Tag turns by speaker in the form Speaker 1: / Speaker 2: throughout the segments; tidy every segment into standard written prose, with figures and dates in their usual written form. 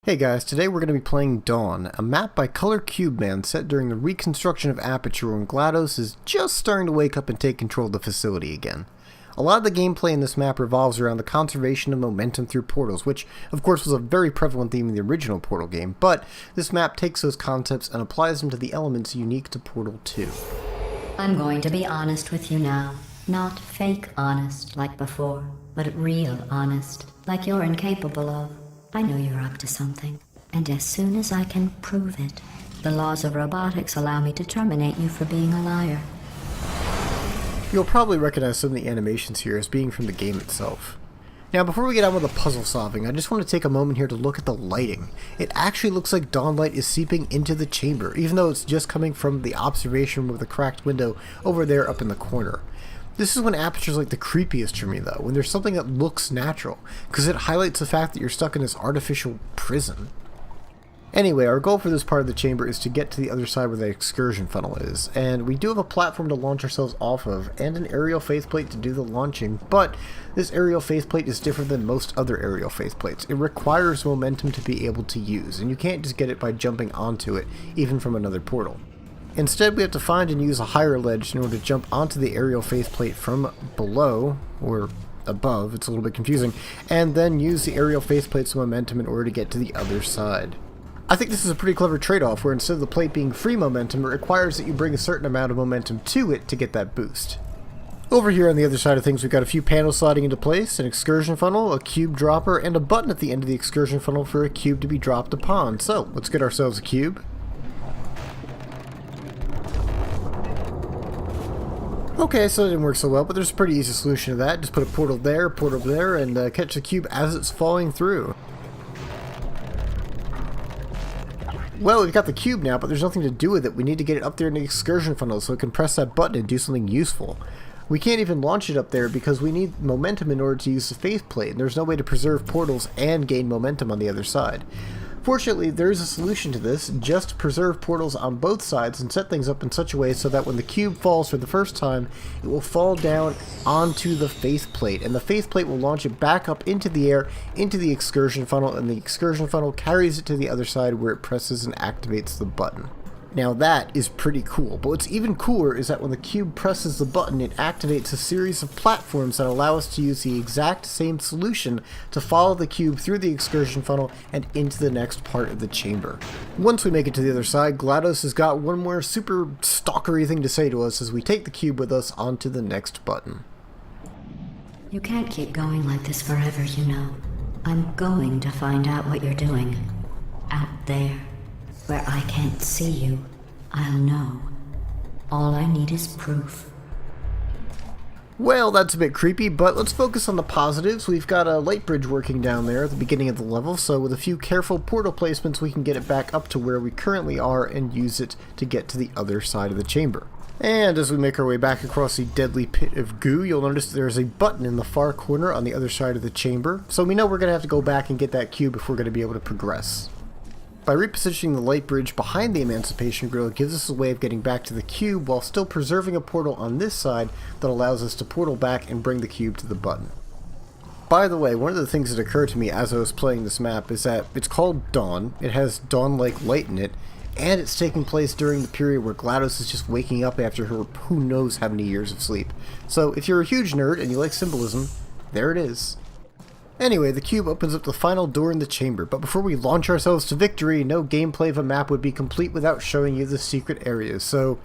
Speaker 1: Hey guys, today we're going to be playing Dawn, a map by Color Cube Man set during the reconstruction of Aperture when GLaDOS is just starting to wake up and take control of the facility again. A lot of the gameplay in this map revolves around the conservation of momentum through portals, which of course was a very prevalent theme in the original Portal game, but this map takes those concepts and applies them to the elements unique to Portal 2.
Speaker 2: I'm going to be honest with you now. Not fake honest like before, but real honest, like you're incapable of. I know you're up to something, and as soon as I can prove it, the laws of robotics allow me to terminate you for being a liar.
Speaker 1: You'll probably recognize some of the animations here as being from the game itself. Now before we get on with the puzzle solving, I just want to take a moment here to look at the lighting. It actually looks like dawn light is seeping into the chamber, even though it's just coming from the observation room with the cracked window over there up in the corner. This is when Aperture's like the creepiest for me though, when there's something that looks natural, because it highlights the fact that you're stuck in this artificial prison. Anyway, our goal for this part of the chamber is to get to the other side where the excursion funnel is, and we do have a platform to launch ourselves off of, and an aerial faceplate to do the launching, but this aerial faceplate is different than most other aerial faceplates. It requires momentum to be able to use, and you can't just get it by jumping onto it, even from another portal. Instead, we have to find and use a higher ledge in order to jump onto the aerial faceplate from below, or above, it's a little bit confusing, and then use the aerial faceplate's momentum in order to get to the other side. I think this is a pretty clever trade-off, where instead of the plate being free momentum, it requires that you bring a certain amount of momentum to it to get that boost. Over here on the other side of things, we've got a few panels sliding into place, an excursion funnel, a cube dropper, and a button at the end of the excursion funnel for a cube to be dropped upon. So, let's get ourselves a cube. Okay, so it didn't work so well, but there's a pretty easy solution to that. Just put a portal there, and catch the cube as it's falling through. Well, we've got the cube now, but there's nothing to do with it. We need to get it up there in the excursion funnel so it can press that button and do something useful. We can't even launch it up there because we need momentum in order to use the faceplate, and there's no way to preserve portals and gain momentum on the other side. Fortunately, there is a solution to this. Just preserve portals on both sides and set things up in such a way so that when the cube falls for the first time, it will fall down onto the faceplate, and the faceplate will launch it back up into the air, into the excursion funnel, and the excursion funnel carries it to the other side where it presses and activates the button. Now that is pretty cool, but what's even cooler is that when the cube presses the button, it activates a series of platforms that allow us to use the exact same solution to follow the cube through the excursion funnel and into the next part of the chamber. Once we make it to the other side, GLaDOS has got one more super stalkery thing to say to us as we take the cube with us onto the next button.
Speaker 2: You can't keep going like this forever, you know. I'm going to find out what you're doing. Out there. Where I can't see you, I'll know. All I need is proof.
Speaker 1: Well, that's a bit creepy, but let's focus on the positives. We've got a light bridge working down there at the beginning of the level, so with a few careful portal placements we can get it back up to where we currently are and use it to get to the other side of the chamber. And as we make our way back across the deadly pit of goo, you'll notice there's a button in the far corner on the other side of the chamber, so we know we're going to have to go back and get that cube if we're going to be able to progress. By repositioning the light bridge behind the Emancipation Grill, it gives us a way of getting back to the cube while still preserving a portal on this side that allows us to portal back and bring the cube to the button. By the way, one of the things that occurred to me as I was playing this map is that it's called Dawn, it has dawn-like light in it, and it's taking place during the period where GLaDOS is just waking up after her who knows how many years of sleep. So if you're a huge nerd and you like symbolism, there it is. Anyway, the cube opens up the final door in the chamber, but before we launch ourselves to victory, no gameplay of a map would be complete without showing you the secret areas. So,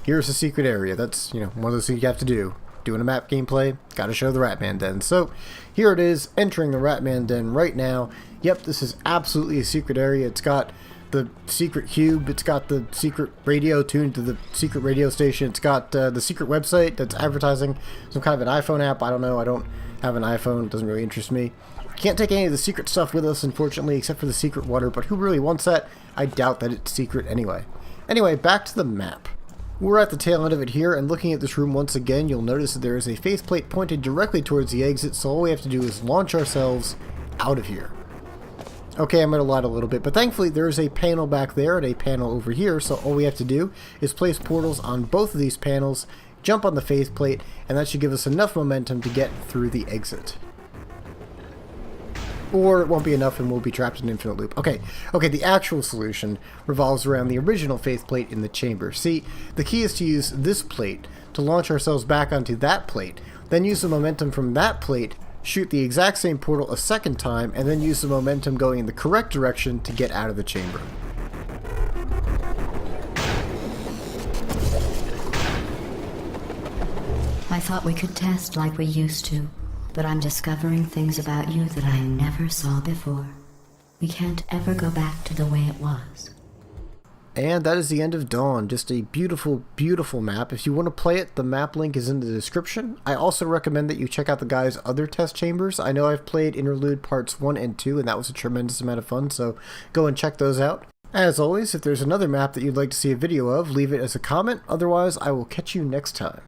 Speaker 1: here's the secret area. That's, one of those things you have to do. Doing a map gameplay, gotta show the Ratman Den. So, here it is, entering the Ratman Den right now. Yep, this is absolutely a secret area. It's got the secret cube, it's got the secret radio tuned to the secret radio station, it's got the secret website that's advertising some kind of an iPhone app. I don't know, I don't have an iPhone, it doesn't really interest me. Can't take any of the secret stuff with us, unfortunately, except for the secret water, but who really wants that? I doubt that it's secret anyway. Anyway, back to the map. We're at the tail end of it here, and looking at this room once again, you'll notice that there is a faceplate pointed directly towards the exit, so all we have to do is launch ourselves out of here. Okay, I might have lied a little bit, but thankfully there is a panel back there and a panel over here, so all we have to do is place portals on both of these panels, jump on the faceplate, and that should give us enough momentum to get through the exit. Or it won't be enough and we'll be trapped in an infinite loop. Okay, the actual solution revolves around the original faith plate in the chamber. See, the key is to use this plate to launch ourselves back onto that plate, then use the momentum from that plate, shoot the exact same portal a second time, and then use the momentum going in the correct direction to get out of the chamber.
Speaker 2: I thought we could test like we used to, but I'm discovering things about you that I never saw before. We can't ever go back to the way it was.
Speaker 1: And that is the end of Dawn. Just a beautiful, beautiful map. If you want to play it, the map link is in the description. I also recommend that you check out the guy's other test chambers. I know I've played Interlude Parts 1 and 2, and that was a tremendous amount of fun, so go and check those out. As always, if there's another map that you'd like to see a video of, leave it as a comment. Otherwise, I will catch you next time.